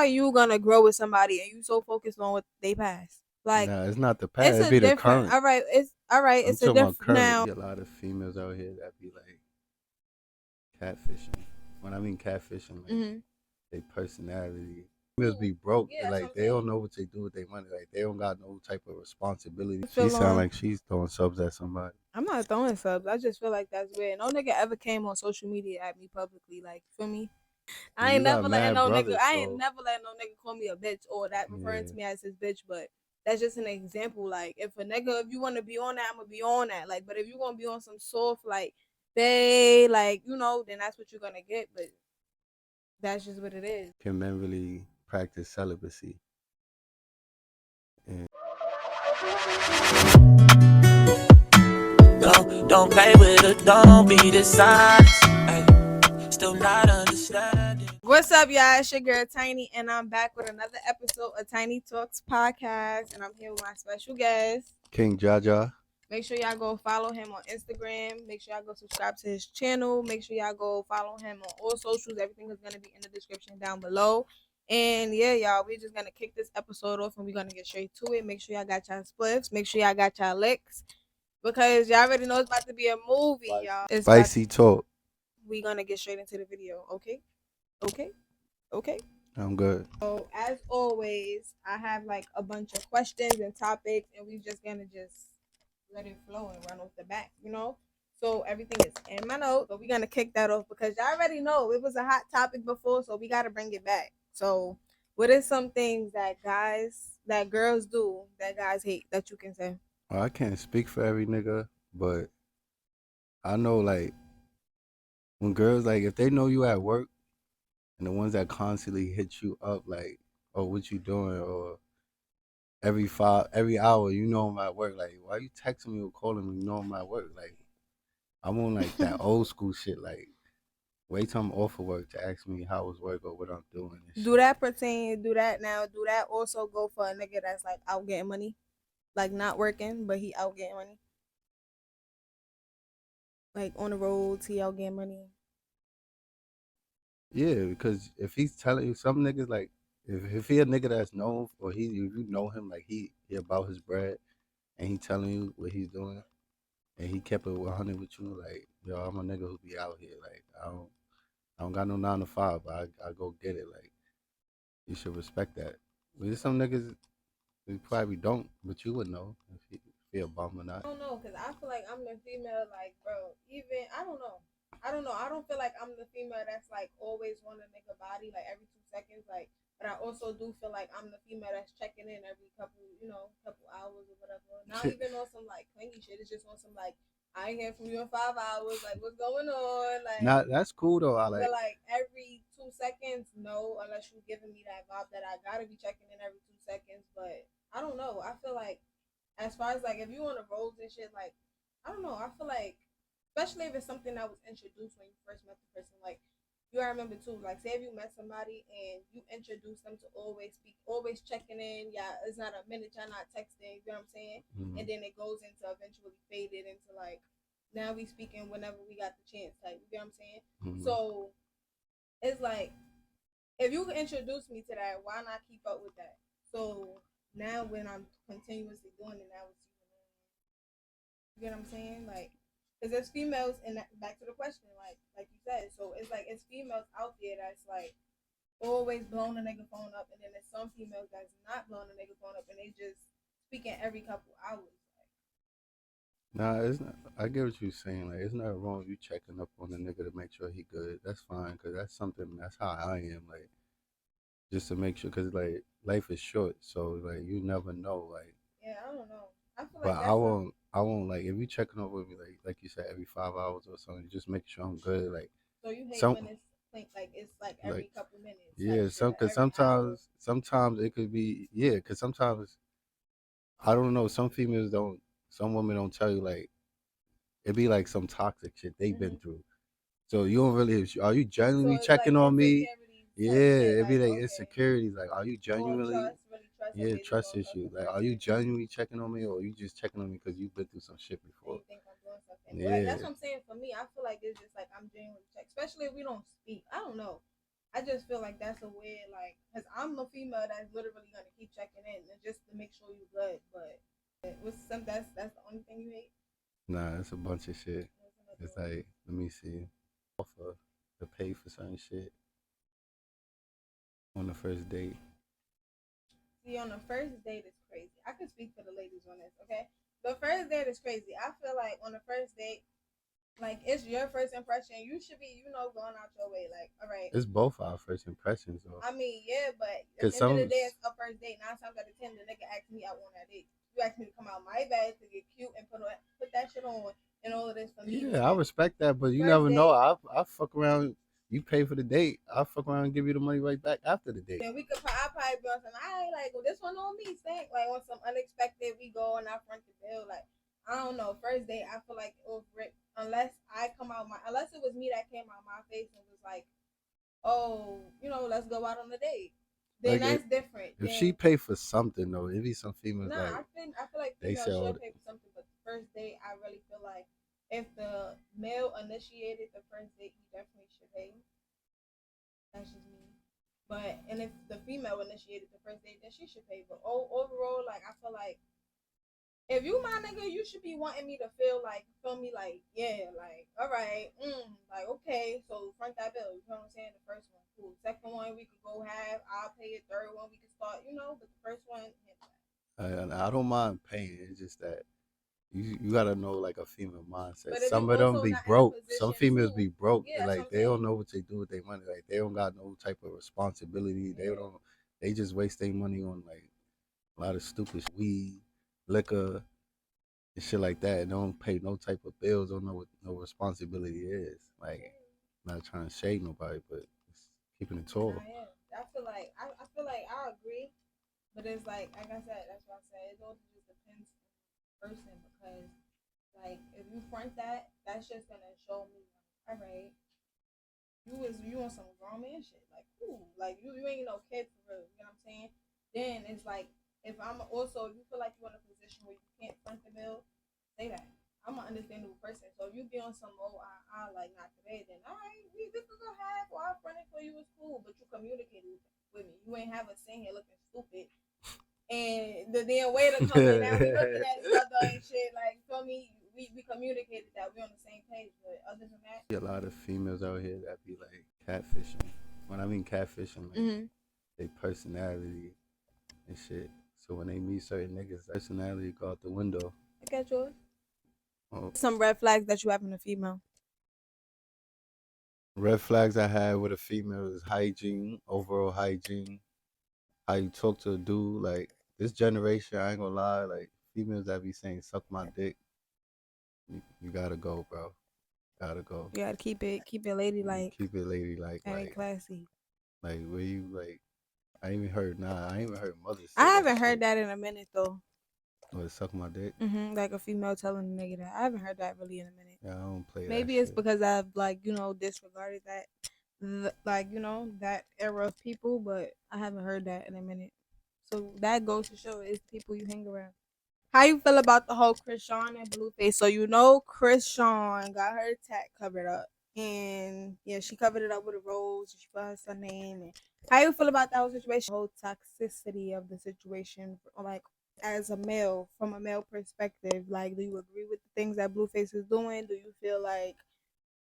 How you gonna grow with somebody and you so focused on what they past? Like, Nah, it's not the past. it's It a be the different. current. All right, it's all right. I'm It's a talking about different current. now. Be a lot of females out here that be like catfishing. When I mean catfishing, like Mm-hmm. their personality. Females be broke. Yeah, that's what Like I'm they don't saying. know what they do with their money. Like they don't got no type of responsibility. I She feel sound on. like she's throwing subs at somebody. I'm not throwing subs. I just feel like that's weird. No nigga ever came on social media at me publicly. Like, feel me? I You ain't got never letting mad no nigga. brothers, I ain't so never letting no nigga call me a bitch or that referring yeah. to me as his bitch. But that's just an example. Like, if a nigga, if you want to be on that, I'm gonna be on that. Like, but if you gonna be on some soft, like, they, like, then that's what you're gonna get. But that's just what it is. Can men really practice celibacy? And Don't play with it, don't be dishonest. Ay, still not understanding. What's up, y'all? It's your girl Tiny, and I'm back with another episode of Tiny Talks Podcast, and I'm here with my special guest. King Jaja. Make sure y'all go follow him on Instagram. Make sure y'all go subscribe to his channel. Make sure y'all go follow him on all socials. Everything is gonna be in the description down below. And yeah, y'all, we're just gonna kick this episode off, and we're gonna get straight to it. Make sure y'all got y'all spliffs. Make sure y'all got y'all licks, because y'all already know it's about to be a movie, y'all. It's about. Spicy talk. We gonna get straight into the video. Okay, okay, okay. I'm good. So as always, I have like a bunch of questions and topics, and we just gonna just let it flow and run off the back. So everything is in my notes. So we're gonna kick that off because y'all already know it was a hot topic before, so we gotta bring it back. So what is some things that girls do that guys hate that you can say? Well, I can't speak for every nigga, but I know like when girls like if they know you at work and the ones that constantly hit you up like, oh, what you doing, or every hour you know I'm at work, like why you texting me or calling me, you know I'm at work, like I'm on like that old school shit, like wait till I'm off of work to ask me how was work or what I'm doing and Do shit. that pertain? Do that now? Do that also go for a nigga that's like out getting money, like not working but he out getting money? Like on the roads, he out getting money. Yeah, because if he's telling you some niggas like if he a nigga that's known or he if you know him like he about his bread and he telling you what he's doing and he kept it 100 with you, like yo, I'm a nigga who be out here, like I don't got no 9 to 5, but I go get it, like you should respect that. There's some niggas who probably don't, but you would know if he a bum or not. I don't know, cause I feel like I'm the female, like bro. Even I don't know. I don't know. I don't feel like I'm the female that's like always want to make a body like every 2 seconds, like. But I also do feel like I'm the female that's checking in every couple hours or whatever. Not even on some like clingy shit. It's just on some like I ain't hear from you in 5 hours. Like what's going on? Like, Not that's cool though. I but like like every 2 seconds, no, unless you're giving me that vibe that I gotta be checking in every 2 seconds. But I don't know. I feel like as far as like if you on the roads and shit, like I don't know. I feel like especially if it's something that was introduced when you first met the person, like you gotta remember too, like say if you met somebody and you introduce them to always speak, always checking in, yeah, it's not a minute, y'all not texting, you know what I'm saying? And then it goes into eventually faded into like now we speaking whenever we got the chance, like you know what I'm saying? So it's like if you can introduce me to that, why not keep up with that? So now when I'm continuously doing it, now it's you get what I'm saying? Like, because there's females, and back to the question, like you said, so it's like it's females out there that's like always blowing a nigga phone up, and then there's some females that's not blowing a nigga phone up, and they just speaking every couple hours. nah, it's not. I get what you're saying. Like, it's not wrong you checking up on the nigga to make sure he good. That's fine, cause that's something. That's how I am. Like, just to make sure, cause like life is short, so like you never know. Like, Yeah, I don't know. I feel but like that's a, I won't like if you checking up with me like you said every 5 hours or something. Just make sure I'm good. Like, so you hate some when it's like it's like like every couple minutes type yeah, shit, some or cause every hour. sometimes it could be yeah, cause sometimes I don't know. Some females don't. Some women don't tell you like it be like some toxic shit they've been Mm-hmm. through. So you don't really. Are you So genuinely it's like checking on me? insecurity type shit, Yeah, it be like like okay, insecurities. Like, are you or genuinely? trust, really trust. Yeah, Okay, this trust all trust issue. the Like, are you person. genuinely checking on me, or are you just checking on me because you've been through some shit And before? you think I'm doing something. Like that's Yeah, what I'm saying. For me, I feel like it's just like I'm genuinely checked, especially if we don't speak. I don't know. I just feel like that's a weird, like, because I'm a female that's literally gonna keep checking in and just to make sure you good. But what's some that's the only thing you hate? Nah, it's a bunch of shit. What's another It's one? like, let me see. Offer to pay for certain shit on the first date. See, on the first date is crazy. I can speak for the ladies on this, okay? The first date is crazy. I feel like on the first date, like it's your first impression. You should be, going out your way. Like, all right. It's both our first impressions though. I mean, yeah, but at Cause the end of some, the day, it's a first date. 9 times out of 10, the nigga asked me out on that date. You asked me to come out my bed to get cute and put that shit on and all of this for me. yeah, I respect that, but you First never know. date, I fuck around. You pay for the date. I fuck around and give you the money right back after the date. then I probably be on some. I ain't like, well, this one on me, stank. Like on some unexpected, we go and I front the bill. Like I don't know. First date, I feel like it was unless unless it was me that came out my face and was like, oh, let's go out on a date. Then Like that's different. if Then she pay for something though, it be some females like I feel like they females sell. should pay for something, but the first date, I really feel like if the male initiated the first date, he definitely should pay. That's just me. But and if the female initiated the first date, then she should pay. But overall, like I feel like if you my nigga, you should be wanting me to feel me like, yeah, like, all right, like, okay, so front that bill. You know what I'm saying? The first one, cool. Second one, we could go half. I'll pay it. Third one, we can start, but the first one, I don't mind paying. It's just that you gotta know like a female mindset. but if you Some of them also be not in a broke. Some position females to, be broke. yeah, that's what Like I'm they don't saying. know what they do with their money. Like they don't got no type of responsibility. They Yeah. don't. They just waste their money on like a lot of stupid weed, liquor, and shit like that. And don't pay no type of bills. Don't know what no responsibility is. Like not trying to shade nobody, but it's keeping it tall. Nah, yeah. I feel like I agree, but it's like I said, that's what I said. It also just depends on the person because like if you front that, that's just gonna show me like, all right, you on some grown man shit. Like cool. Like you ain't no kid for real, you know what I'm saying? Then it's like if if you feel like you're in a position where you can't front the bill, say that. I'm an understandable person. So if you be on some like not today, then all right, this is a half or I front it for you, it's cool. But you communicated with me. You ain't have us sitting here looking stupid. And the damn waiter coming now, we looking at each other and shit. Like, feel me? We communicated that we on the same page. But other than that, A lot of females out here that be like catfishing. When I mean catfishing, like their personality and shit. So when they meet certain niggas, personality go out the window. I got yours. Oh, Some red flags that you have in a female. red flags I had with a female is hygiene, overall hygiene. How you talk to a dude. Like this generation, I ain't gonna lie. Like females that be saying "suck my dick," you gotta go, bro. Gotta go. You gotta keep it ladylike. Keep it ladylike. And classy. Like where you like. I ain't even heard. Nah, I ain't even heard mothers. I haven't heard that in a minute though. Oh, suck my dick. Like a female telling a nigga that. I haven't heard that really in a minute. Yeah, I don't play Maybe that it's shit. because I've disregarded that, that era of people, but I haven't heard that in a minute. So that goes to show it's people you hang around. How you feel about the whole Krishan and Blueface? So Krishan got her tat covered up, and yeah, she covered it up with a rose. She put her name. And how you feel about that whole situation? The whole toxicity of the situation, like as a male, from a male perspective, like do you agree with the things that Blueface is doing? Do you feel like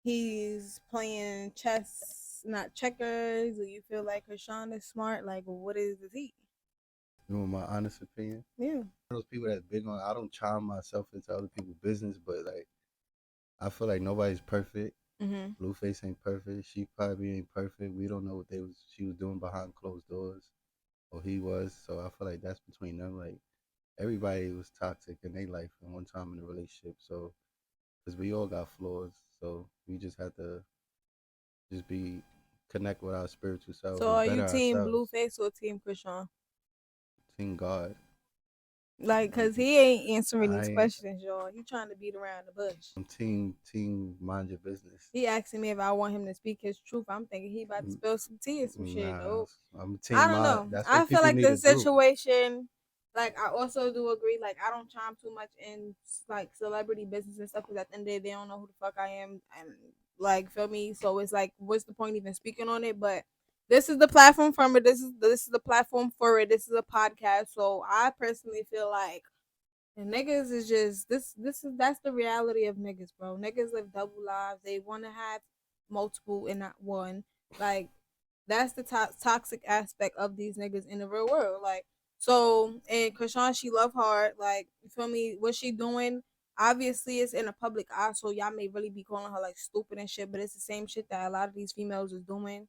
he's playing chess, not checkers? Do you feel like Krishan is smart? Like, what is the tea? You want my honest opinion? Yeah. Those people that's big on, I don't chime myself into other people's business, but like, I feel like nobody's perfect. Blueface ain't perfect. She probably ain't perfect. We don't know what she was doing behind closed doors, or he was. So I feel like that's between them. Like everybody was toxic in their life at one time in a relationship. So because we all got flaws, so we just have to just connect with our spiritual selves. So are you better team ourselves. Blueface or team Krishan? Team God. Like, cause he ain't answering these I questions, y'all. He trying to beat around the bush. I'm team mind your business. He asking me if I want him to speak his truth. I'm thinking he about to spill some tea or some shit. Nah, Nope. I'm team I don't mind. know. That's I what feel people like need the to do. situation, like I also do agree. Like I don't chime too much in like celebrity business and stuff because at the end of the day they don't know who the fuck I am and like feel me. So it's like, what's the point even speaking on it? But this is the platform from it. This is the platform for it. This is a podcast. So I personally feel like and niggas is just this is that's the reality of niggas, bro. Niggas live double lives. They want to have multiple and not one. Like that's the toxic aspect of these niggas in the real world. Like so, and Krishan, she love hard. Like you feel me? What she doing? Obviously, it's in a public eye, so y'all may really be calling her like stupid and shit. But it's the same shit that a lot of these females is doing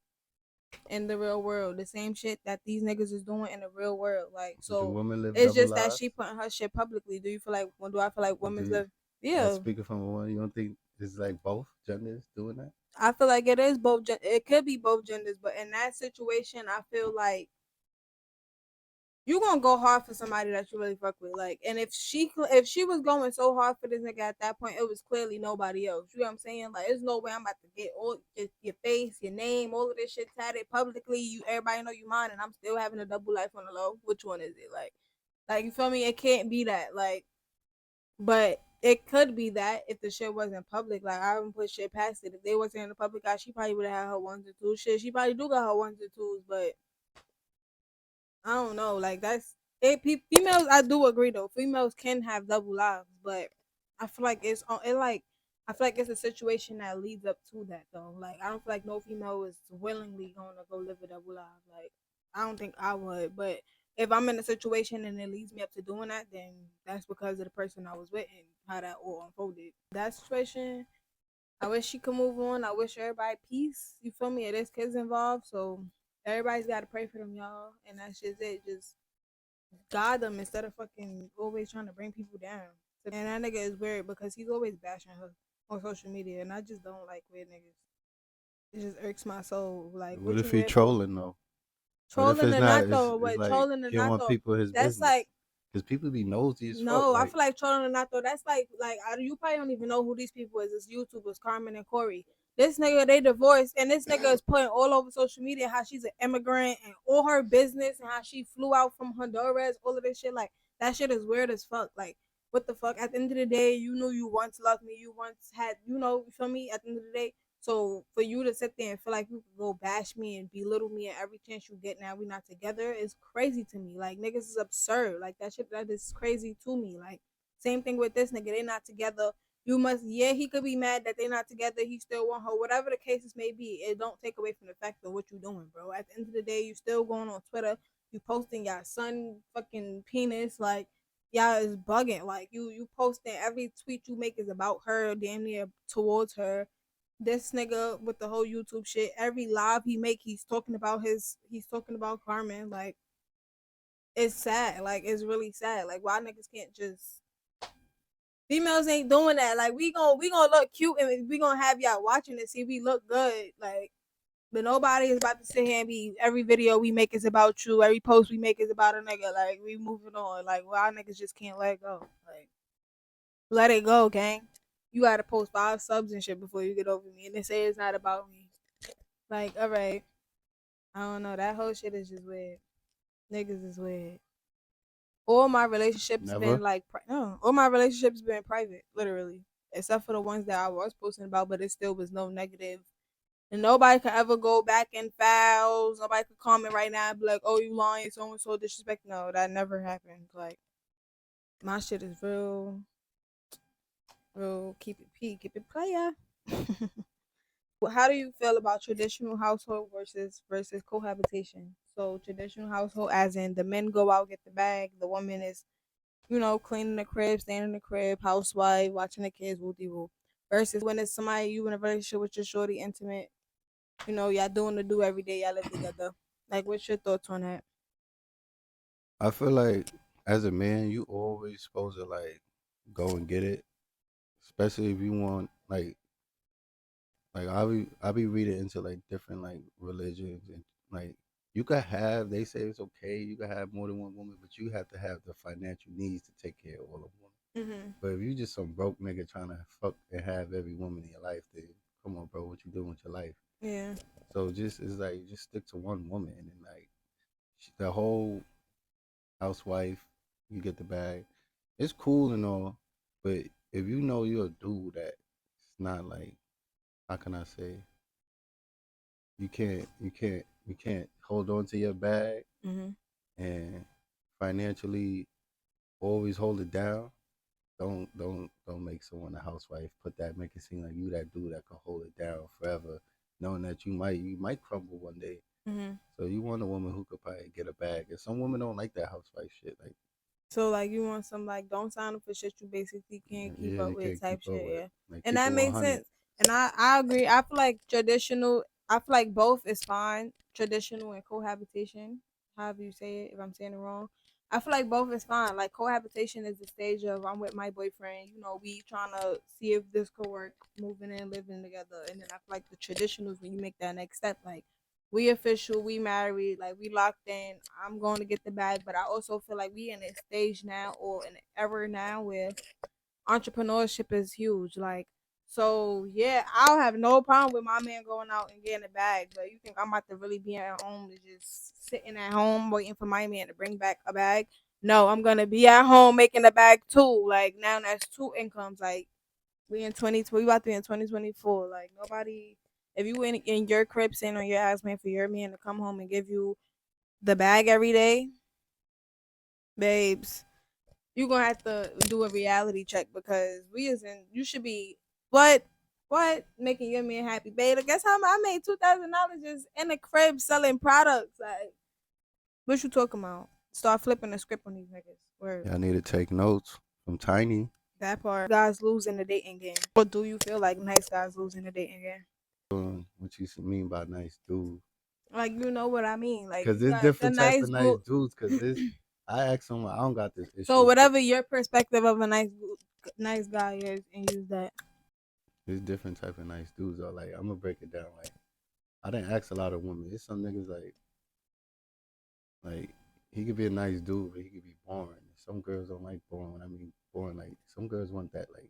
in the real world. The same shit that these niggas is doing in the real world. Like Do so women live it's double just that she lives? putting her shit publicly. Do you feel like when do I feel like Do women's you, live yeah. speaking from a woman, you don't think it's like both genders doing that? I feel like it is both it could be both genders, but in that situation I feel like you gonna go hard for somebody that you really fuck with, like, and if she was going so hard for this nigga at that point, it was clearly nobody else. You know what I'm saying? Like, there's no way I'm about to get all your face, your name, all of this shit tatted publicly. You everybody know you mine, and I'm still having a double life on the low. Which one is it? Like you feel me? It can't be that. Like, but it could be that if the shit wasn't public. Like I wouldn't put shit past it. If they wasn't in the public eye, she probably would have had her ones and twos. Shit, she probably do got her ones and twos, but I don't know. Like that's it. Females, I do agree though. Females can have double lives, but I feel like it's on. It like I feel like it's a situation that leads up to that though. Like I don't feel like no female is willingly going to go live a double life. Like I don't think I would. But if I'm in a situation and it leads me up to doing that, then that's because of the person I was with and how that all unfolded. That situation, I wish she could move on. I wish everybody peace. You feel me? There's kids involved, so everybody's got to pray for them, y'all. And that's just it. Just guide them instead of fucking always trying to bring people down. And that nigga is weird because he's always bashing her on social media, and I just don't like weird niggas. It just irks my soul. Like, What what you if he weird for? trolling though? What if Trolling it's or not? not though? It's What like trolling or he don't not want though? people his That's business like because people be nosy as fuck. no, I Like feel like trolling or not though. That's like you probably don't even know who these people is. It's YouTubers, Carmen and Corey. This nigga they divorced, and this nigga is putting all over social media how she's an immigrant and all her business and how she flew out from Honduras. All of this shit, like that shit is weird as fuck. Like what the fuck? At the end of the day, you knew you once loved me. You once had, you feel me? At the end of the day, so for you to sit there and feel like you could go bash me and belittle me at every chance you get now we not together is crazy to me. Like niggas is absurd. Like that shit that is crazy to me. Like same thing with this nigga. They not together. You must he could be mad that they not together. He still want her. Whatever the cases may be, it don't take away from the fact of what you doing, bro. At the end of the day, you still going on Twitter. You posting your son fucking penis. Like y'all is bugging. Like you posting every tweet you make is about her, damn near towards her. This nigga with the whole YouTube shit, every live he make, he's talking about Carmen. Like it's sad. Like it's really sad. Like why niggas can't just females ain't doing that. Like we gonna look cute and we gonna have y'all watching it, see we look good. Like but nobody is about to sit here and be every video we make is about you, every post we make is about a nigga. Like we moving on. Like why niggas just can't let it go. Like let it go, gang. You gotta post 5 subs and shit before you get over me, and they say it's not about me. Like, all right, I don't know. That whole shit is just weird. Niggas is weird. All my relationships been never. like no. All my relationships been private, literally, except for the ones that I was posting about. But it still was no negative, and nobody could ever go back in files. Nobody could comment right now and be like, "Oh, you lying, so and so disrespect." No, that never happened. Like my shit is real, real. Keep it P, keep it player. How do you feel about traditional household versus cohabitation? So traditional household, as in the men go out get the bag, the woman is cleaning the crib, staying in the crib, housewife, watching the kids, woo woo. Versus when it's somebody you in a relationship with your shorty, intimate, y'all doing the do every day, y'all live together. Like, what's your thoughts on that? I feel like as a man, you always supposed to like go and get it, especially if you want like I be reading into like different like religions and like you could have they say it's okay you could have more than one woman but you have to have the financial needs to take care of all of them. Mhm. But if you just some broke nigga trying to fuck and have every woman in your life, then come on, bro, what you doing with your life? Yeah. So just it's like you just stick to one woman and like the whole housewife, you get the bag. It's cool and all, but if you know you're a dude that it's not like how can I say you can't hold on to your bag Mhm. and financially always hold it down. Don't make someone a housewife. Make it seem like you that dude that can hold it down forever, knowing that you might crumble one day. Mhm. So you want a woman who could probably get a bag. And some women don't like that housewife shit. Like, So like you want some like don't sign up for shit you basically can't keep yeah, up you with can't keep type up shit, with. yeah. Like, And keep it that makes 100. sense. And I agree. I feel like traditional I feel like both is fine. Traditional and cohabitation. However you say it, if I'm saying it wrong. I feel like both is fine. Like cohabitation is the stage of I'm with my boyfriend, we trying to see if this could work, moving in, living together. And then I feel like the traditionals when you make that next step, like we official, we married, like we locked in. I'm going to get the bag, but I also feel like we in a stage now or in an era now where entrepreneurship is huge. Like, so yeah, I'll have no problem with my man going out and getting a bag. But you think I'm about to really be at home and just sitting at home waiting for my man to bring back a bag? No, I'm gonna be at home making a bag too. Like now that's two incomes. Like we about to be in 2024. Like nobody, if you in your crib sitting on your ass man for your man to come home and give you the bag every day, babes, you gonna have to do a reality check because we isn't. You should be what making your man happy, babe. Guess how I made $2,000 just in the crib selling products. Like what you talking about? Start flipping the script on these niggas. Word. Y'all need to take notes from Tiny. That part. Guys losing the dating game. Or do you feel like nice guys losing the dating game? What you mean by nice dude? Like you know what I mean. Like Because you there's got the different type of nice nice group. dudes. Because this, I asked someone, I don't got this So issue. whatever your perspective of a nice guy is, and use that. There's different type of nice dudes. Though. Like, I'm gonna break it down. Like, I didn't ask a lot of women. There's some niggas like he could be a nice dude, but he could be boring. Some girls don't like boring. When I mean boring, like some girls want that like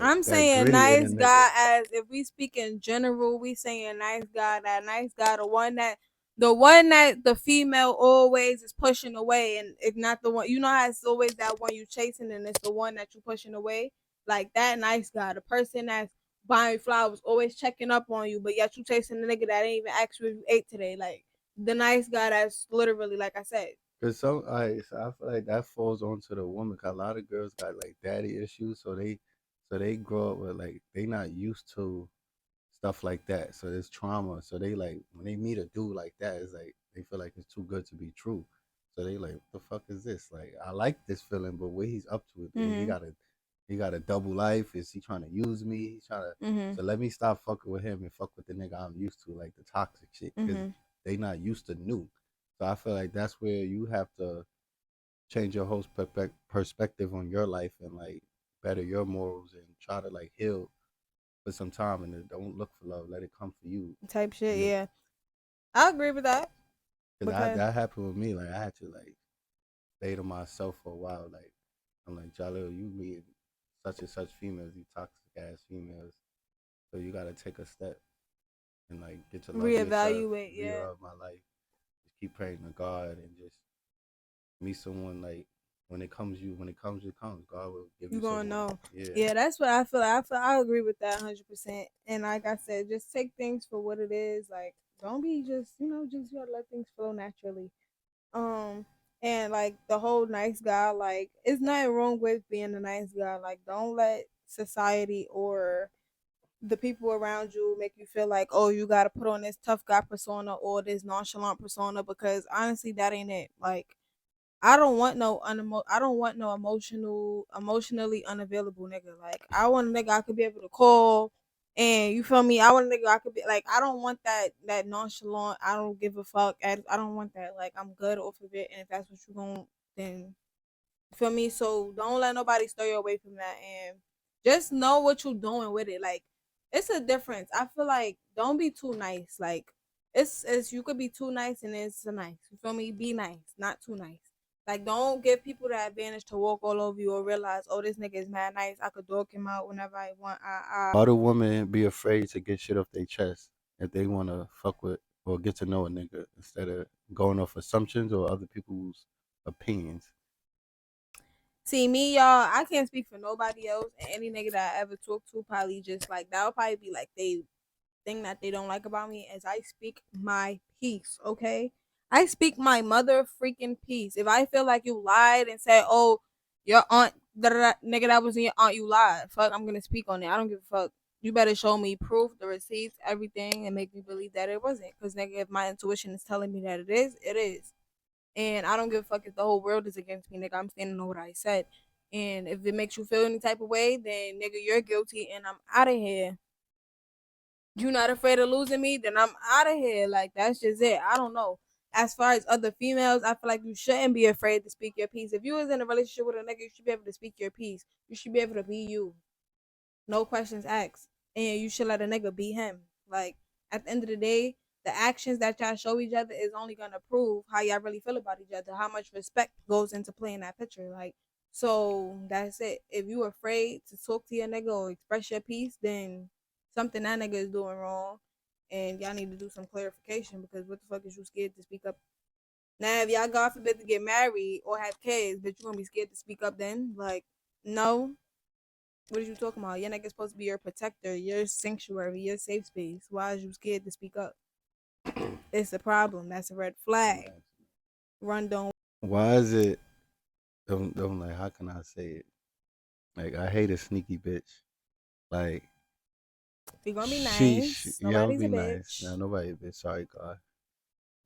I'm that saying gritty in a nice nigga. guy as if we speak in general, we saying nice guy, that nice guy, the one that the female always is pushing away, and if not the one, how it's always that one you chasing and it's the one that you pushing away. Like that nice guy, the person that's buying flowers, always checking up on you, but yet you chasing the nigga that ain't even asked you if you ate today. Like the nice guy that's literally like I said. Cause so I feel like that falls onto the woman. Cause a lot of girls got like daddy issues, so they grow up with like they not used to stuff like that. So there's trauma. So they like when they meet a dude like that, it's like they feel like it's too good to be true. So they like, what the fuck is this? Like I like this feeling, but what he's up to it. Mhm. He got a double life. Is he trying to use me? He's trying to Mhm. so let me stop fucking with him and fuck with the nigga I'm used to, like the toxic shit. Cause Mhm. they not used to new. So I feel like that's where you have to change your whole perspective on your life and like better your morals and try to like heal for some time and then don't look for love. Let it come for you. Type shit. And then, Yeah, I agree with that cause because that happened with me. Like I had to like stay to myself for a while. Like I'm like Jalil, you meet such and such females, you toxic ass females. So you gotta take a step and like get to love yourself, reevaluate. Yeah. re-love my life. Just keep praying to God and just meet someone like it comes. God will give You you gonna someone. know. Yeah. Yeah, that's what I feel. I agree with that 100%. And like I said, just take things for what it is. Like, don't be just just you gotta let things flow naturally. Um, and like the whole nice guy, like, it's nothing wrong with being a nice guy. Like, don't let society or the people around you make you feel like, oh, you gotta put on this tough guy persona or this nonchalant persona because honestly, that ain't it. Like, I don't want no emotionally unavailable nigga. Like I want a nigga I could be able to call and you feel me? I want a nigga I could be like I don't want that nonchalant, I don't give a fuck. I don't want that. Like I'm good off of it and if that's what you going then you feel me? So don't let nobody steer you away from that and just know what you're doing with it. Like it's a difference. I feel like don't be too nice. Like it's you could be too nice and it's a nice. You feel me? Be nice, not too nice. Like don't give people the advantage to walk all over you or realize, oh, this nigga is mad nice. I could dog him out whenever I want. Why do women be afraid to get shit off their chest if they wanna fuck with or get to know a nigga instead of going off assumptions or other people's opinions? See me, y'all. I can't speak for nobody else. And any nigga that I ever talked to, probably just like that would probably be like thing that they don't like about me is I speak my piece, okay? I speak my mother freaking piece. If I feel like you lied and said, "Oh, your aunt, nigga, that wasn't your aunt, you lied." Fuck, I'm gonna speak on it. I don't give a fuck. You better show me proof, the receipts, everything, and make me believe that it wasn't. Cause nigga, if my intuition is telling me that it is, it is. And I don't give a fuck if the whole world is against me, nigga. I'm standing on what I said. And if it makes you feel any type of way, then nigga, you're guilty, and I'm out of here. You not afraid of losing me, then I'm out of here. Like that's just it. I don't know. As far as other females, I feel like you shouldn't be afraid to speak your piece. If you was in a relationship with a nigga, you should be able to speak your piece. You should be able to be you. No questions asked. And you should let a nigga be him. Like at the end of the day, the actions that y'all show each other is only gonna prove how y'all really feel about each other, how much respect goes into playing that picture. Like, so that's it. If you afraid to talk to your nigga or express your piece, then something that nigga is doing wrong, and y'all need to do some clarification because what the fuck is you scared to speak up? Now, if y'all God forbid to get married or have kids, but you gonna be scared to speak up then? Like, no. What are you talking about? Your nigga's supposed to be your protector, your sanctuary, your safe space. Why is you scared to speak up? It's a problem. That's a red flag. Run, don't. Why is it? Don't like. How can I say it? Like I hate a sneaky bitch. Like We gonna be nice. y'all Nobody's be a nice. bitch. Now nobody a bitch. Sorry, God.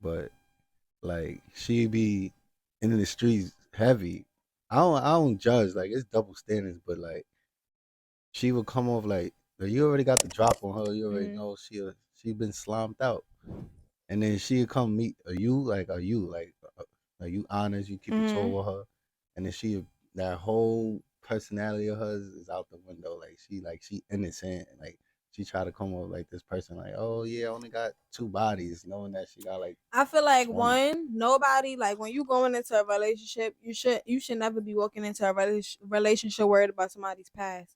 But like she be in the streets heavy. I don't judge. Like it's double standards. But like she would come off like you already got the drop on her. You already Mm-hmm. know she been slimed out. And then she'd come meet are you honest, you keep it Mm-hmm. tall with her, and then that whole personality of hers is out the window. She innocent, and like she try to come up like this person like, oh yeah, I only got two bodies, knowing that she got like I feel like 20. nobody like when you going into a relationship, you should never be walking into a relationship worried about somebody's past.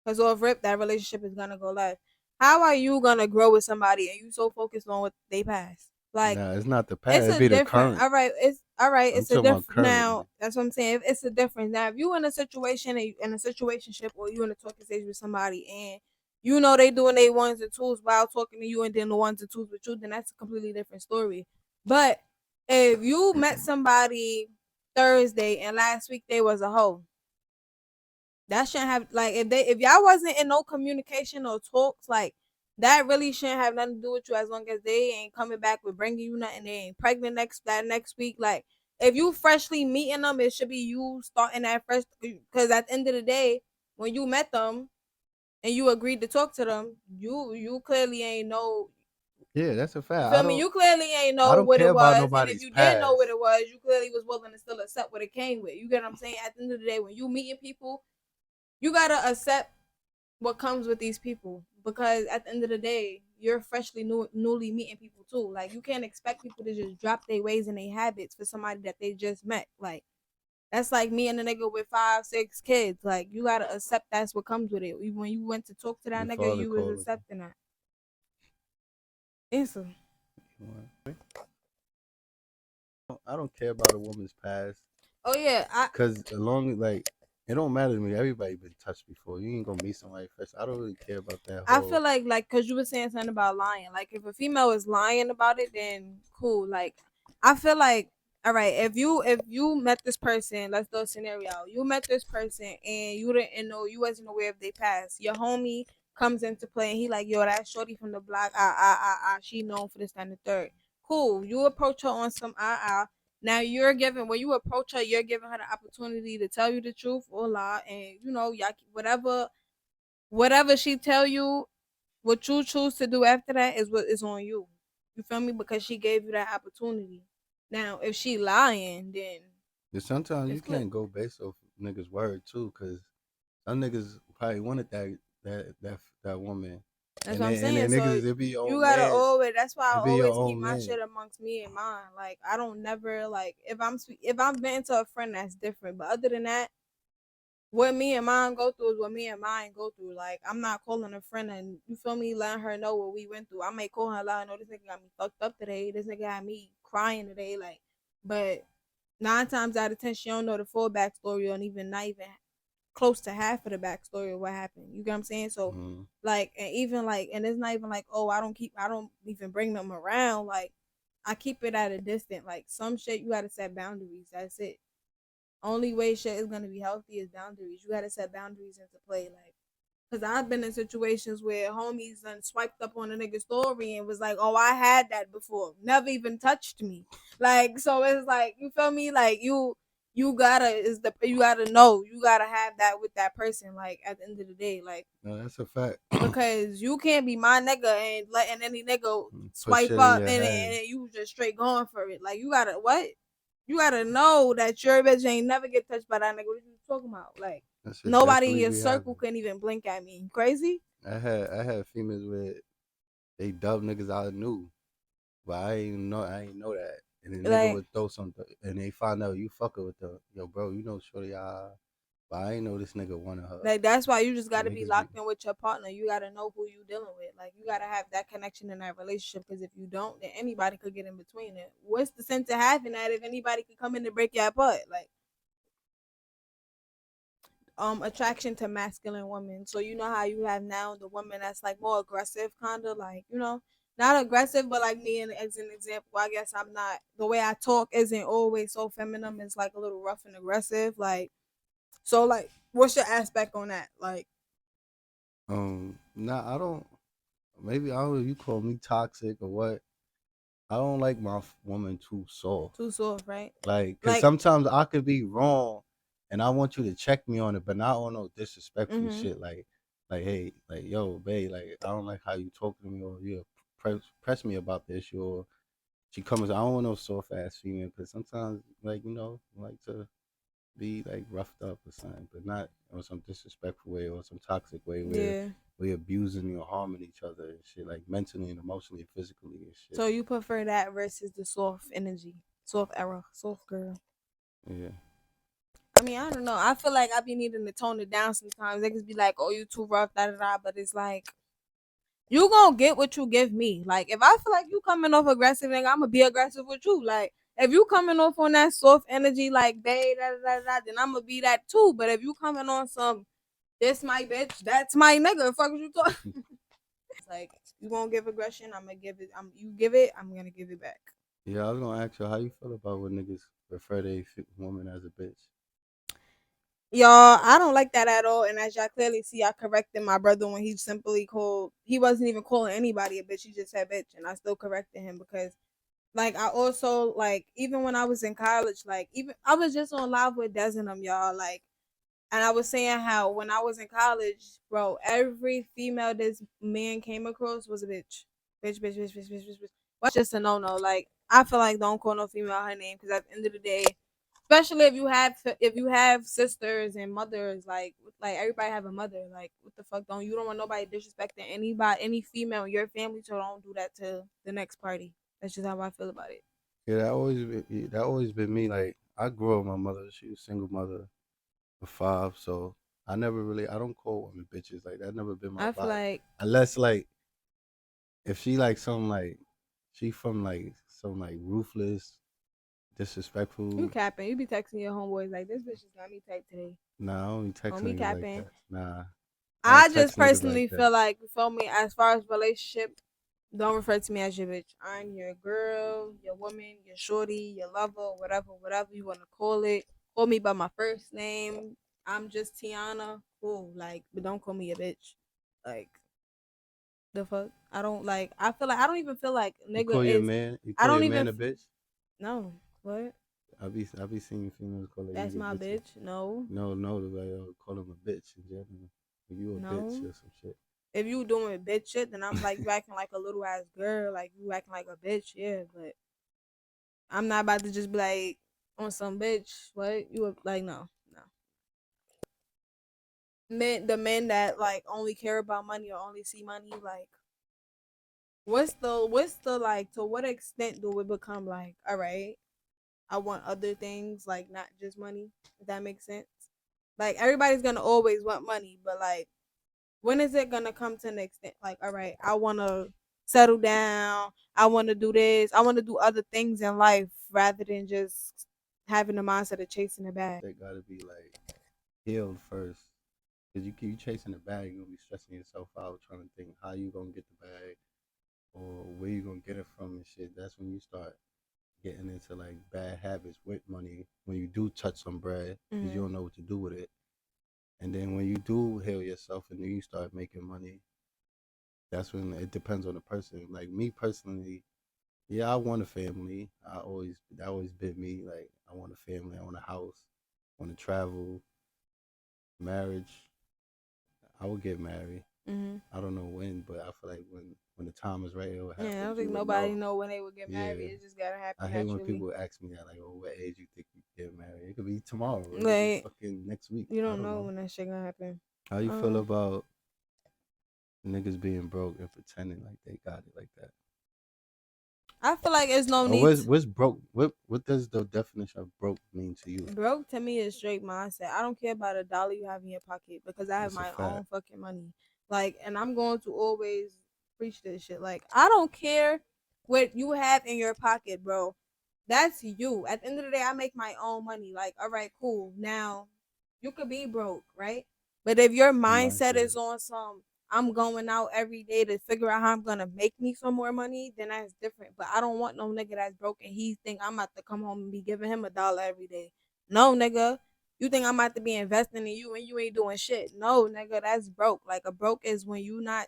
Cause off rip, that relationship is gonna go left. How are you gonna grow with somebody and you so focused on what they pass? Like Nah, it's not the past, it's it a be the different. current. All right, it's all right. I'm It's a talking about different. currently. Now that's what I'm saying. It's a difference. Now if you in a situation in a situationship or you in a talking stage with somebody and you know they doing their ones and twos while talking to you and then the ones and twos with you, then that's a completely different story. But if you met somebody Thursday and last week they was a hoe, that shouldn't have like if y'all wasn't in no communication or talks like that really shouldn't have nothing to do with you as long as they ain't coming back with bringing you nothing. They ain't pregnant next week. Like if you freshly meeting them, it should be you starting that fresh. Because at the end of the day, when you met them and you agreed to talk to them, you clearly ain't know. Yeah, that's a You fact. feel me? You clearly ain't I know don't what care it about was, and if nobody's you did know what past. it was, you clearly was willing to still accept what it came with. You get what I'm saying? At the end of the day, when you meeting people, you gotta accept what comes with these people because at the end of the day you're freshly newly meeting people too. Like you can't expect people to just drop their ways and their habits for somebody that they just met. Like that's like me and a nigga with 5, 6 kids. Like you gotta accept that's what comes with it. When you went to talk to that Your nigga, father you was calling. accepting that. Answer. I don't care about a woman's past. Oh yeah, Cause along like it don't matter to me. Everybody been touched before. You ain't gonna meet somebody first. I don't really care about that I feel whole. like because you were saying something about lying. Like if a female is lying about it, then cool. Like I feel like all right, if you met this person, let's do a scenario. You met this person and you didn't know you wasn't aware of their past. Your homie comes into play and he like, yo, that shorty from the block, she known for this and the third. Cool. You approach her on some Now you're giving when you approach her, you're giving her the opportunity to tell you the truth or lie, and y'all whatever she tell you, what you choose to do after that is what is on you. You feel me? Because she gave you that opportunity. Now, if she lying, then Cause sometimes you it's clear. can't go based off niggas' word too. Cause some niggas probably wanted that woman, That's and what I'm then saying. So niggas it be your you own gotta man. always. That's why I It be your always keep own my man. shit amongst me and mine. Like I don't never like if I'm venting to a friend that's different. But other than that, what me and mine go through is what me and mine go through. Like I'm not calling a friend and you feel me, letting her know what we went through. I may call her, let her know this nigga got me fucked up today. This nigga got me crying today. Like, but 9 times out of 10, she don't know the full backstory or even not even close to half of the backstory of what happened. You get what I'm saying? So like, and even like, and it's not even like, oh, I don't even bring them around. Like, I keep it at a distance. Like, some shit you gotta set boundaries. That's it. Only way shit is gonna be healthy is boundaries. You gotta set boundaries into play. Like, cause I've been in situations where homies done swiped up on a nigga story and was like, "Oh, I had that before." Never even touched me. Like, so it's like, you feel me? Like, you gotta know, you gotta have that with that person. Like, at the end of the day, like, no, that's a fact. because you can't be my nigga and letting any nigga Put swipe shit in up your head. and you just straight going for it. Like, you gotta what? You gotta know that your bitch ain't never get touched by that nigga. What you talking about? Like, That should nobody in definitely your be circle happening. couldn't even blink at me. Crazy? I had females where they dub niggas I knew, but I ain't know that. And the nigga Like, would throw something, and they find out you fucking with the yo, bro. You know, shorty, but I ain't know this nigga wanted her. that's why you just gotta be Niggas be locked in with your partner. You gotta know who you dealing with. Like, you gotta have that connection in that relationship. Because if you don't, then anybody could get in between it. What's the sense of having that if anybody could come in and break your apart? Like, attraction to masculine women. So you know how you have now the woman that's like more aggressive, kind of like, not aggressive, but like me. And as an example, I guess I'm not, the way I talk isn't always so feminine. It's like a little rough and aggressive. Like, so like, what's your aspect on that? Like, nah, I don't. Maybe I don't know if you call me toxic or what. I don't like my woman too soft. too soft, right? Like, cause Like, sometimes I could be wrong, and I want you to check me on it, but not on no disrespectful mm-hmm. shit. Like, hey, like, yo, babe, like, I don't like how you talk to me, or you press me about the issue, or she comes. I don't want no soft ass female, cause sometimes, like, I like to be like roughed up or something, but not on some disrespectful way or some toxic way where Yeah. we abusing or harming each other and shit, like mentally and emotionally, physically and shit. So you prefer that versus the soft energy, soft era, soft girl. Yeah. I mean, I don't know. I feel like I be needing to tone it down sometimes. They can be like, "Oh, you too rough," da da da. But it's like, you gonna get what you give me. Like, if I feel like you coming off aggressive, nigga, I'm gonna be aggressive with you. Like, if you coming off on that soft energy, like, babe, da da da da, then I'm gonna be that too. But if you coming on some, this my bitch, that's my nigga. Fuck what you talking. Like, you gonna give aggression, I'm gonna give it. You give it, I'm gonna give it back. Yeah, I was gonna ask you how you feel about when niggas refer to a woman as a bitch. Y'all, I don't like that at all. And as y'all clearly see, I corrected my brother when he wasn't even calling anybody a bitch. He just said bitch. And I still corrected him because, like, I also, like, even when I was in college, like, even I was just on live with Des and them, y'all. Like, and I was saying how when I was in college, bro, every female this man came across was a bitch. Bitch, bitch, bitch, bitch, bitch, bitch, bitch. What's just a no no? Like, I feel like don't call no female her name because at the end of the day, especially if you have sisters and mothers, like everybody have a mother. Like, what the fuck? You don't want nobody disrespecting any female in your family, so don't do that to the next party. That's just how I feel about it. Yeah, that always been me. Like I grew up with my mother. She was a single mother of five, so I don't call women bitches. Like that never been my I feel vibe. like Unless like if she like some like she from like some like ruthless, you disrespectful. capping. You be texting your homeboys like, this bitch just got me typed today. Nah, I don't be Don't text be niggas like capping. that. Nah, I I don't just text niggas like personally that. feel like, you feel me, as far as relationship, don't refer to me as your bitch. I'm your girl, your woman, your shorty, your lover, whatever you want to call it. Call me by my first name. I'm just Tiana. Cool. Like, but don't call me a bitch. Like, the fuck? I don't like, I feel like, I don't even feel like You nigga call your is, man, you I call don't your even, man a bitch. no. What? I be seeing females call their That's niggas my bitches. bitch. No. No, no, like call him a bitch in general. You a bitch No. or some shit. If you doing bitch shit, then I'm like, you acting like a little ass girl. Like, you acting like a bitch. Yeah, but I'm not about to just be like on some bitch. What like? No, no. The men that like only care about money or only see money. Like, what's the like? To what extent do we become like? All right, I want other things, like not just money. If that makes sense. Like, everybody's gonna always want money, but like, when is it gonna come to an extent like, all right, I wanna settle down, I wanna do this, I wanna do other things in life rather than just having the mindset of chasing the bag. They gotta be like healed first. Cause you keep chasing the bag, you're gonna be stressing yourself out trying to think how you gonna get the bag or where you gonna get it from and shit. That's when you start getting into like bad habits with money when you do touch some bread because you don't know what to do with it. And then when you do heal yourself and then you start making money, that's when it depends on the person. Like me personally, yeah, I want a family. That always been me. Like I want a family, I want a house, I want to travel, marriage. I would get married. I don't know when, but I feel like when the time is right, it will happen. Yeah, I don't You think would nobody know. know when they would get married. Yeah. It just gotta I happen hate when naturally. people ask me that, like, "Oh, what age you think you get married?" It could be tomorrow. It could be Like fucking next week. you I don't don't know know. when that shit gonna happen. How you feel about niggas being broke and pretending like they got it like that? I feel like there's no Or need. what's broke? What does the definition of broke mean to you? Broke to me is straight mindset. I don't care about a dollar you have in your pocket because I have That's a my fact. own fucking money. Like, and I'm going to always preach this shit. Like, I don't care what you have in your pocket, bro. That's you. At the end of the day, I make my own money. Like, all right, cool. Now, you could be broke, right? But if your The mindset mindset. is on some, I'm going out every day to figure out how I'm gonna make me some more money, then that's different. But I don't want no nigga that's broke and he think I'm about to come home and be giving him $1 every day. No, nigga. You think I'm about to be investing in you and you ain't doing shit. No, nigga, that's broke. Like a broke is when you not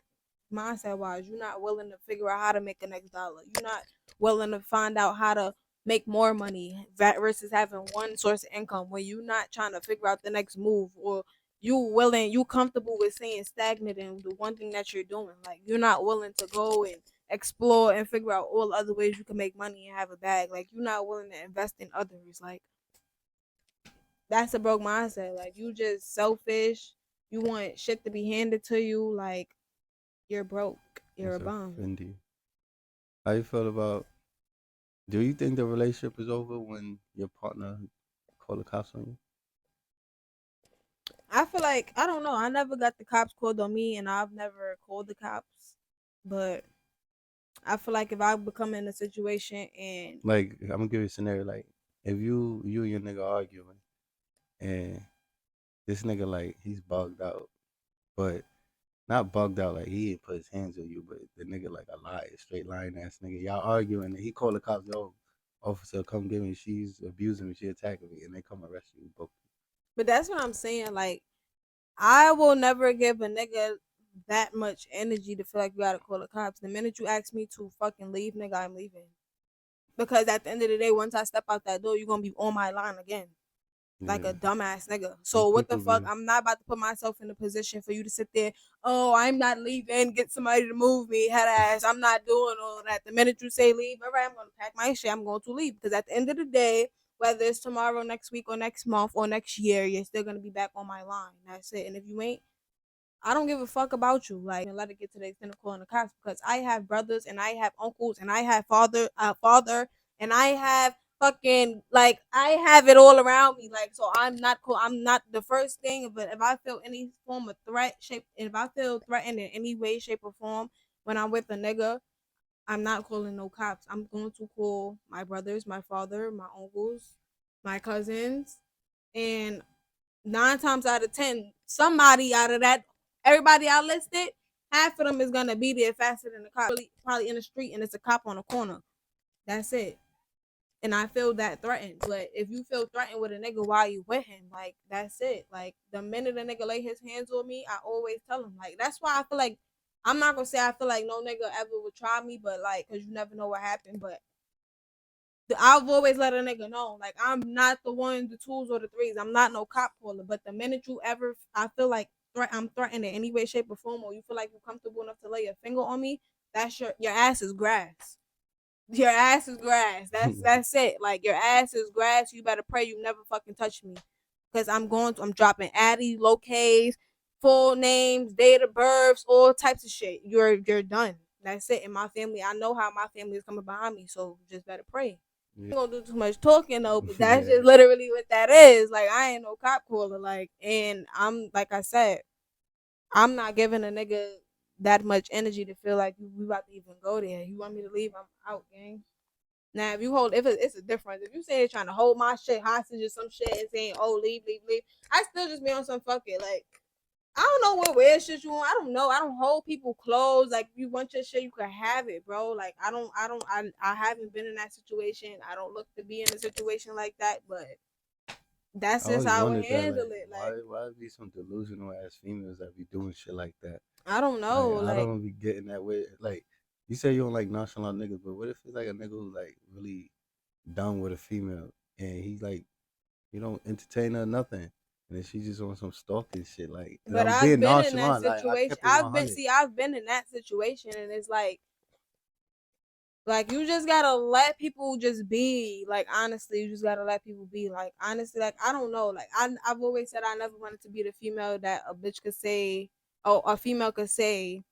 mindset wise, you're not willing to figure out how to make a next dollar. You're not willing to find out how to make more money versus having one source of income when you're not trying to figure out the next move or you comfortable with staying stagnant in the one thing that you're doing. Like you're not willing to go and explore and figure out all other ways you can make money and have a bag. Like you're not willing to invest in others. Like that's a broke mindset. Like you just selfish. You want shit to be handed to you. Like you're broke. You're a That's a bum. Fendi. How you feel about? Do you think the relationship is over when your partner call the cops on you? I feel like I don't know. I never got the cops called on me, and I've never called the cops. But I feel like if I become in a situation and Like I'm gonna give you a scenario. Like if you and your nigga arguing and this nigga like he's bugged out, but not bugged out like he ain't put his hands on you, but the nigga like a liar, straight lying ass nigga. Y'all arguing and he called the cops, yo, officer, come get me. She's abusing me, she attacking me, and they come arrest you both. but that's what I'm saying. Like I will never give a nigga that much energy to feel like you gotta call the cops. The minute you ask me to fucking leave, nigga, I'm leaving. Because at the end of the day, once I step out that door, you're gonna be on my line again. Like a Yeah. dumbass nigga. Some So what the people fuck? be I'm not about to put myself in a position for you to sit there. Oh, I'm not leaving. Get somebody to move me. Head ass. I'm not doing all that. The minute you say leave, all right, I'm gonna pack my shit. I'm going to leave because at the end of the day, whether it's tomorrow, next week, or next month, or next year, you're still gonna be back on my line. That's it. And if you ain't, I don't give a fuck about you. Like, and let it get to the extent of calling the cops because I have brothers and I have uncles and I have father, and I have fucking like I have it all around me. Like, so I'm not cool. I'm not the first thing, but if I feel any form of threat, shape, if I feel threatened in any way, shape, or form when I'm with a nigga, I'm not calling no cops. I'm going to call my brothers, my father, my uncles, my cousins, and 9 times out of 10, somebody out of that, everybody I listed, half of them is gonna be there faster than the cop. Probably in the street, and it's a cop on the corner. That's it. And I feel that threatened. But if you feel threatened with a nigga while you with him, like that's it. Like the minute a nigga lay his hands on me, I always tell him. Like that's why I feel like I'm not gonna say I feel like no nigga ever would try me, but like, cause you never know what happened. But I've always let a nigga know, like I'm not the one, the twos or the threes. I'm not no cop caller. But the minute you ever, I feel like I'm threatened in any way, shape, or form, or you feel like you're comfortable enough to lay your finger on me, that's your ass is grass. Your ass is grass. That's it. Like your ass is grass. You better pray you never fucking touch me, cause I'm dropping addy, locates, full names, date of births, all types of shit. You're done. That's it. In my family, I know how my family is coming behind me, so just better pray. yeah. Gonna do too much talking though, but that's Yeah. just literally what that is. Like I ain't no cop caller. Like, and I'm like I said, I'm not giving a nigga that much energy to feel like we about to even go there. You want me to leave? I'm out, gang. Now, if you hold, if it's a difference. If you say they're trying to hold my shit hostage or some shit and saying, "Oh, leave," I still just be on some fuck it. Like, I don't know what weird shit you want. I don't know. I don't hold people clothes. Like, if you want your shit, you can have it, bro. Like, I haven't been in that situation. I don't look to be in a situation like that, but that's I just always how I would wondered that, handle like, it. why Like, why be some delusional ass females that be doing shit like that? I don't know. Like, I Like, don't be getting that way. Like, you say you don't like nonchalant niggas, but what if it's like a nigga who's like really done with a female and he like you don't entertain her or nothing, and then she just on some stalking shit. Like, and but I'm I've being been in that nonchalant. Like, I situation. kept it 100. I've been in that situation, and it's like you just gotta let people just be. Like, honestly, you just gotta let people be. Like, honestly, like, I don't know. Like, I've always said I never wanted to be the female that a bitch could say, oh, a female could say,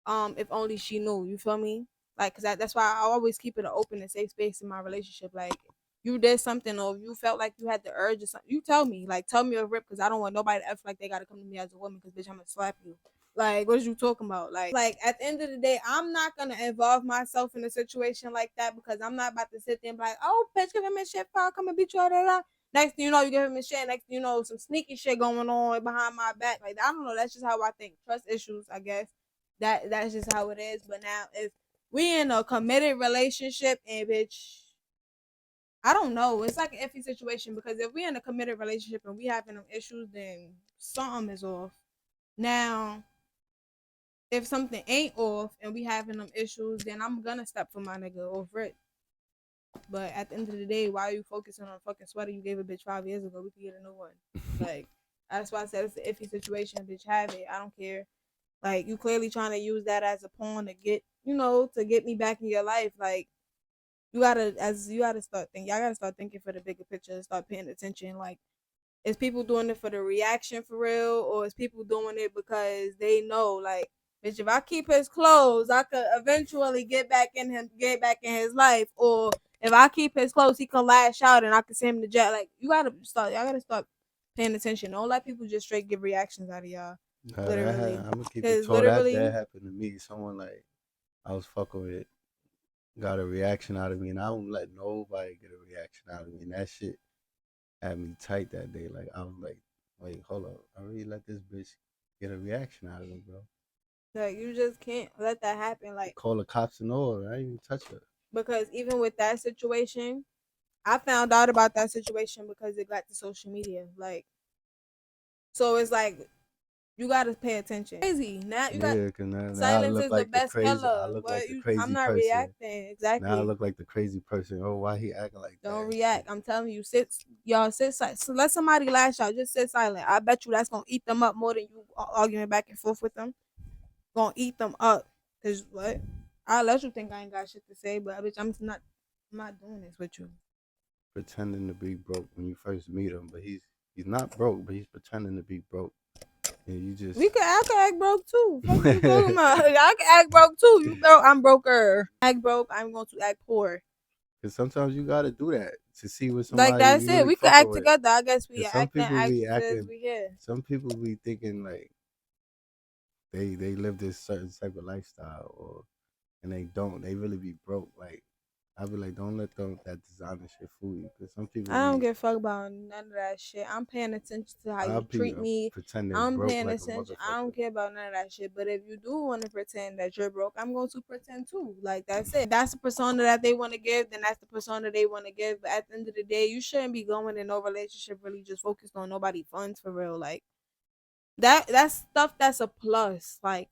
if only she knew. You feel me? Like, cause that's why I always keep it an open and safe space in my relationship. Like, you did something or you felt like you had the urge or something, you tell me. Like, tell me a rip, cause I don't want nobody to feel like they gotta come to me as a woman, cause bitch, I'm gonna slap you. Like, what are you talking about? Like at the end of the day, I'm not gonna involve myself in a situation like that because I'm not about to sit there and be like, oh, bitch, give him his shit, I'll come and beat you. Next thing you know, you give him his shit. Next thing you know, some sneaky shit going on behind my back. Like, I don't know. That's just how I think. Trust issues, I guess. That's just how it is. But now, if we in a committed relationship and bitch, I don't know. It's like an iffy situation because if we in a committed relationship and we having them issues, then something is off. Now, if something ain't off and we having them issues, then I'm gonna step for my nigga over it. But at the end of the day, why are you focusing on a fucking sweater you gave a bitch 5 years ago? We could get a new one. Like, that's why I said it's an iffy situation. Bitch, have it. I don't care. Like, you clearly trying to use that as a pawn to get, to get me back in your life. Like, you gotta start thinking. Y'all gotta start thinking for the bigger picture. Start paying attention. Like, is people doing it for the reaction for real, or is people doing it because they know, like, bitch, if I keep his clothes, I could eventually get back in his life, or if I keep his clothes, he can lash out and I can send him to jail. Like, y'all gotta start paying attention. Don't let people just straight give reactions out of y'all. Literally, I'm gonna keep it because tall. That literally, happened to me. Someone like I was fucking with got a reaction out of me, and I don't let nobody get a reaction out of me. And that shit had me tight that day. Like, I was like, wait, hold up, I really let this bitch get a reaction out of me, bro. like, you just can't let that happen. They Like, call the cops and all. I didn't even touch her. because even with that situation, I found out about that situation because it got to social media. Like, so it's like you gotta pay attention. Crazy. Now you got Yeah, cause now I silence look is the like the best crazy. I killer. look like What the you? I'm crazy not person. reacting Now I exactly. look like the crazy person. Oh, why he acting like that? Don't And react. shit. I'm telling you, sit silent. So let somebody lash out. Just sit silent. I bet you that's gonna eat them up more than you arguing back and forth with them. Gonna eat them up. Cause what? I'll let you think I ain't got shit to say, but bitch, I'm not doing this with you. Pretending to be broke when you first meet him, but he's not broke, but he's pretending to be broke. And you just I could act broke too. Fuck you talking about? I can act broke too. You broke, I'm broker. Act broke, I'm going to act poor. because sometimes you gotta do that to see what Like, somebody that's you it. really We could fucking act with. together. I guess we Because are acting actresses. We here. some people be thinking like they live this certain type of lifestyle, or and they don't. They really be broke. Like, I be like, don't let them that designer shit fool you. Because some people I don't be give a fuck about none of that shit. I'm paying attention to how I'll you be treat me. pretending I'm broke paying like a attention. I don't motherfucker. care about none of that shit. But if you do want to pretend that you're broke, I'm going to pretend too. Like, that's it. That's the persona that they want to give, then that's the persona they want to give. But at the end of the day, you shouldn't be going in no relationship really just focused on nobody funds for real. Like, that's stuff that's a plus. Like,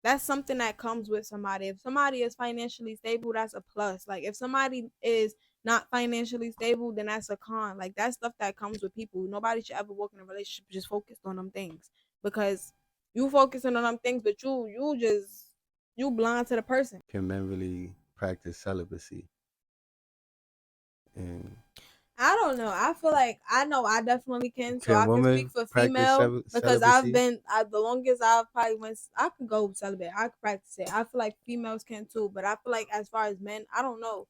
that's something that comes with somebody. If somebody is financially stable, that's a plus. Like, if somebody is not financially stable, then that's a con. Like, that's stuff that comes with people. Nobody should ever walk in a relationship just focused on them things, because you focusing on them things, but you blind to the person. Can men really practice celibacy? And I don't know. I feel like I know I definitely can, so can I can speak women for practice female because celibacy? the longest I've probably went. I could go celibate. I could practice it. I feel like females can too, but I feel like as far as men, I don't know.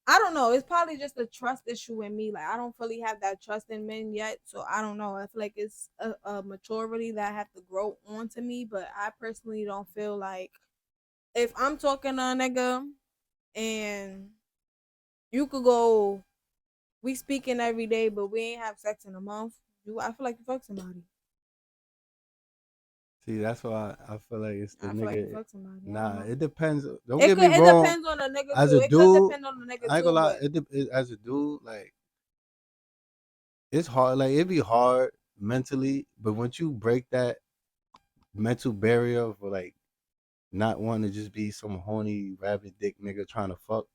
I don't know. It's probably just a trust issue in me. Like, I don't fully have that trust in men yet, so I don't know. I feel like it's a maturity that I have to grow onto me. But I personally don't feel like if I'm talking to a nigga and You could go. We speaking every day, but we ain't have sex in a month. I feel like you fuck somebody. See, that's why I feel like it's the I feel like you nigga. fuck somebody. I don't Nah, know. it depends. Don't get me It wrong. depends on the nigga As too. a It could dude, depend on the nigga I ain't too, gonna lie. but As a dude, like it's hard. Like it be hard mentally, but once you break that mental barrier for like not wanting to just be some horny rabbit dick nigga trying to fuck,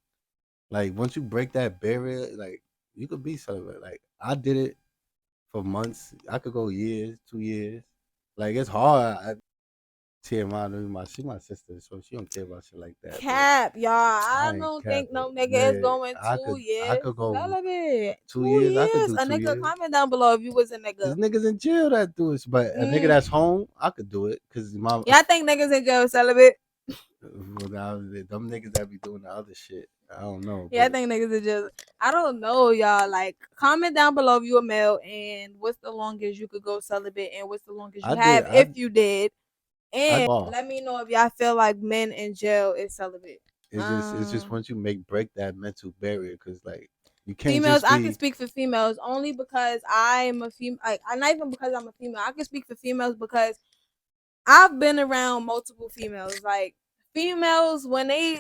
like once you break that barrier, like you could be celibate. Like I did it for months. I could go years, 2 years. Like it's hard. TMI, she my sister, so she don't care about shit like that. But cap, y'all. I I ain't don't think capping. no nigga is Yeah, going two I years could go celibate. 2 years. I could 2 years. do A two nigga, years. comment down below if you was a There's nigga. niggas in jail that do it, but a nigga that's home, I could do it. Cause my Yeah, I think niggas in jail celibate. them niggas that be doing the other shit, I don't know. Yeah, I But think niggas are just. I don't know, y'all. Like, comment down below if you a male and what's the longest you could go celibate and what's the longest you I did. have if you did. I And bar. let me know if y'all feel like men in jail is celibate. It's just once you break that mental barrier, cause like you can't Females, just I can be speak for females only because I'm a female. Like, not even because I'm a female. I can speak for females because I've been around multiple females. Like females, when they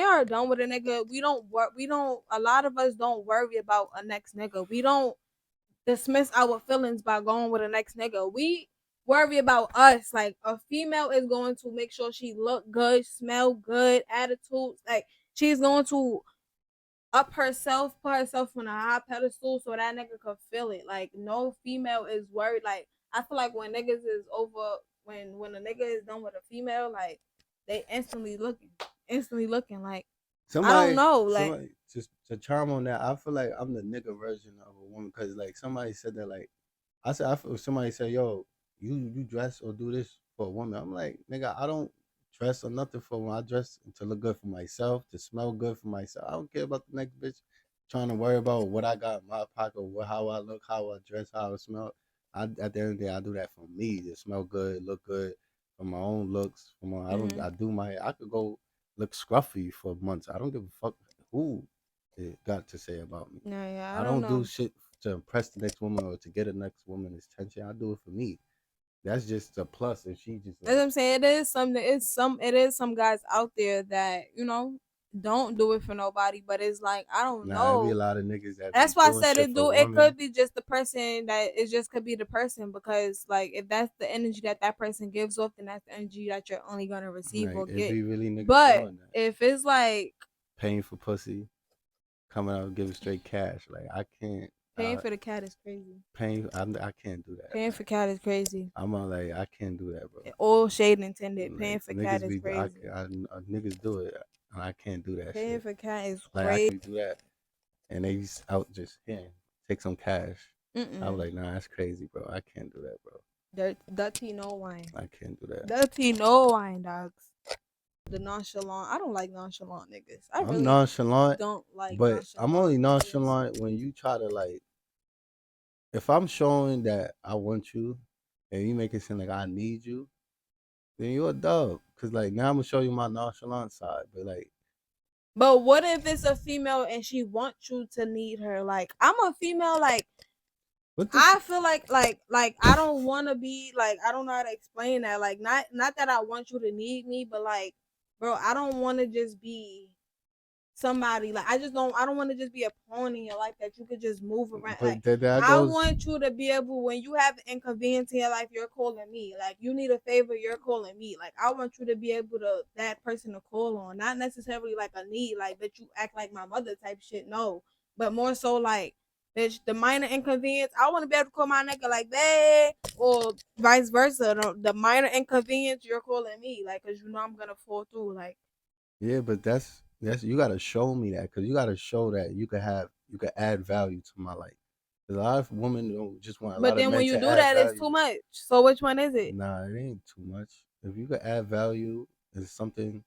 are done with a nigga, we don't work. We don't. A lot of us don't worry about a next nigga. We don't dismiss our feelings by going with a next nigga. We worry about us. Like a female is going to make sure she look good, smell good, attitude. Like she's going to up herself, put herself on a high pedestal so that nigga could feel it. Like no female is worried. Like I feel like when niggas is over, when a nigga is done with a female, like they instantly looking. Like I don't know, like somebody just to charm on that. I feel like I'm the nigga version of a woman, cause like somebody said that like I said, if somebody say, "Yo, you dress or do this for a woman," I'm like, nigga, I don't dress or nothing for when I dress to look good for myself, to smell good for myself. I don't care about the next bitch trying to worry about what I got in my pocket, how I look, how I dress, how I smell. At the end of the day, I do that for me to smell good, look good, for my own looks. mm-hmm. I do my hair. I could go look scruffy for months. I don't give a fuck who it got to say about me. No, yeah, I I don't don't do know. shit to impress the next woman or to get the next woman's attention. I do it for me. That's just a plus. If she just That's what like, I'm saying. It is some guys out there that, don't do it for nobody, but it's like, I don't nah, it be a know. lot of niggas that That's be why I doing said shit it for do. It could women. be just the person that it just could be the person because like if that's the energy that that person gives off, then that's the energy that you're only gonna receive Like or it get. be really niggas But doing that, if it's like paying for pussy, coming out and giving straight cash. Like I can't. paying for the cat is crazy. I can't do that. Paying for cat is crazy. I'm not like I can't do that, bro. All shade intended. Paying Like for cat niggas is be, crazy. niggas do it, and I can't do that Paying shit. for cat is Like I crazy. can't do that, and they just out just take some cash. I was Mm-mm. like, nah, that's crazy, bro. I can't do that, bro. Dirty no wine. I can't do that. Dirty no wine, dogs. The nonchalant. I don't like nonchalant niggas. I I'm really nonchalant, don't like but I'm nonchalant only niggas. nonchalant when you try to like. If I'm showing that I want you, and you make it seem like I need you, then you're a dub. Cause like now I'm gonna show you my nonchalant side, but like, But what if it's a female and she wants you to need her? Like I'm a female, like what the? I feel like I don't want to be like I don't know how to explain that. Like not that I want you to need me, but like, bro, I don't want to just be somebody like I don't want to just be a pawn in your life that you could just move around. Like But that I goes. want you to be able when you have inconvenience in your life, you're calling me. Like you need a favor, you're calling me. Like I want you to be able to that person to call on, not necessarily like a need, like that you act like my mother type shit. No, but more so like. Bitch, the minor inconvenience, I want to be able to call my nigga like, babe, or vice versa. The minor inconvenience, you're calling me, like, cause you know I'm gonna fall through. Like, Yeah, but that's you gotta show me that because you gotta show that you could add value to my life. 'Cause a lot of women don't just want a but lot of then when men you to do add that, it's value. too much. So which one is it? Nah, it ain't too much. If you could add value is something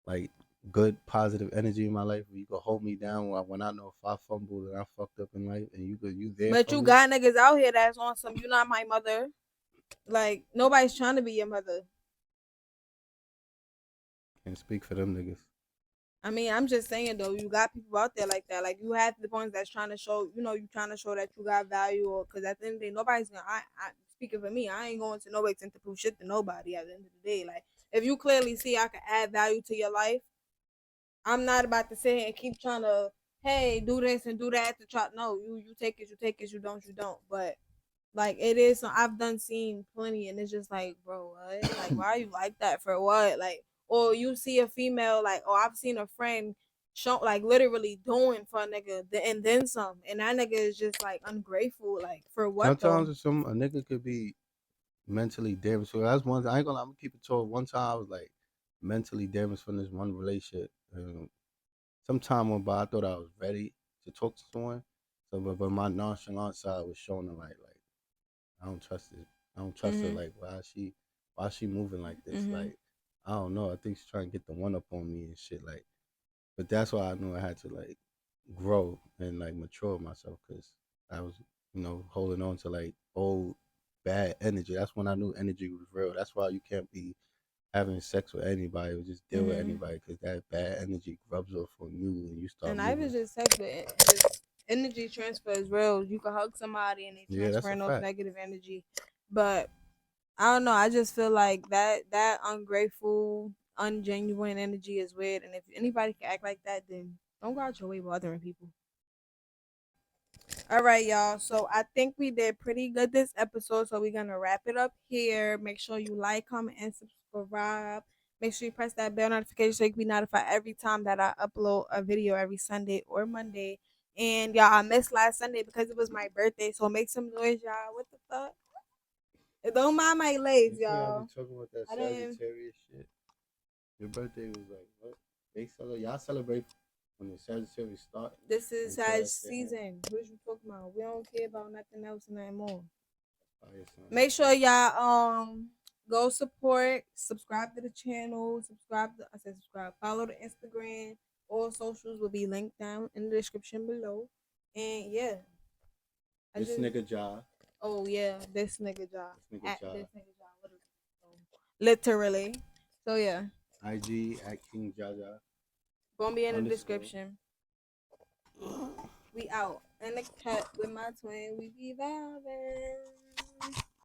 like good positive energy in my life where you could hold me down when I know if I fumbled and I fucked up in life and you there But for you me. got niggas out here that's on some. You're not my mother. Like nobody's trying to be your mother. Can't speak for them niggas. I mean, I'm just saying though, you got people out there like that. Like you have the ones that's trying to show, you trying to show that you got value, or because at the end of the day, nobody's gonna. I speaking for me, I ain't going to no extent to prove shit to nobody. At the end of the day, like if you clearly see I can add value to your life, I'm not about to sit here and keep trying to, hey, do this and do that to try. No, you take it, you take it, you don't. But like it is, I've done seen plenty, and it's just like, bro, what? Like, why are you like that for what? Like, or you see a female, like, oh, I've seen a friend show, like, literally doing for a nigga, and then some, and that nigga is just like ungrateful, like, for what though? Sometimes a nigga could be mentally damaged. So that's one. I ain't gonna lie, I'm gonna keep it told. One time I was like mentally damaged from this one relationship. Some time went by. I thought I was ready to talk to someone. So, but my nonchalant side was showing her like I don't trust it. I don't trust her. Mhm. Like why she moving like this? Mhm. Like I don't know. I think she's trying to get the one up on me and shit. Like, but that's why I knew I had to like grow and like mature myself because I was holding on to like old bad energy. That's when I knew energy was real. That's why you can't be having sex with anybody or just deal with Mhm. anybody because that bad energy rubs off on you and you start And I even moving. just said, but just energy transfer is real. You can hug somebody and they Yeah, that's a transferring off fact. negative energy, but I don't know. I just feel like that ungrateful, ungenuine energy is weird. And if anybody can act like that, then don't go out your way bothering people. All right, y'all. So I think we did pretty good this episode. So we're gonna wrap it up here. Make sure you like, comment, and subscribe. Make sure you press that bell notification so you can be notified every time that I upload a video every Sunday or Monday. And y'all, I missed last Sunday because it was my birthday. So make some noise, y'all. What the fuck? Don't mind my legs, You see how they y'all. talking about that I didn't. Sagittarius shit? Your birthday was like what? They celebrate. Y'all celebrate when the Sagittarius start This is until Sag that shit end. season. What you talking about? We don't care about nothing else and nothing more. Fire sign. Make sure y'all go support, subscribe to the channel, I said subscribe, follow the Instagram. All socials will be linked down in the description below. And yeah, I This just nigga Ja. oh yeah, this nigga job. This nigga At Ja. this nigga job. Literally. So yeah. IG at King Jaja Gonna be in the underscore. description. We out. And the cut with my twin, we be vibing.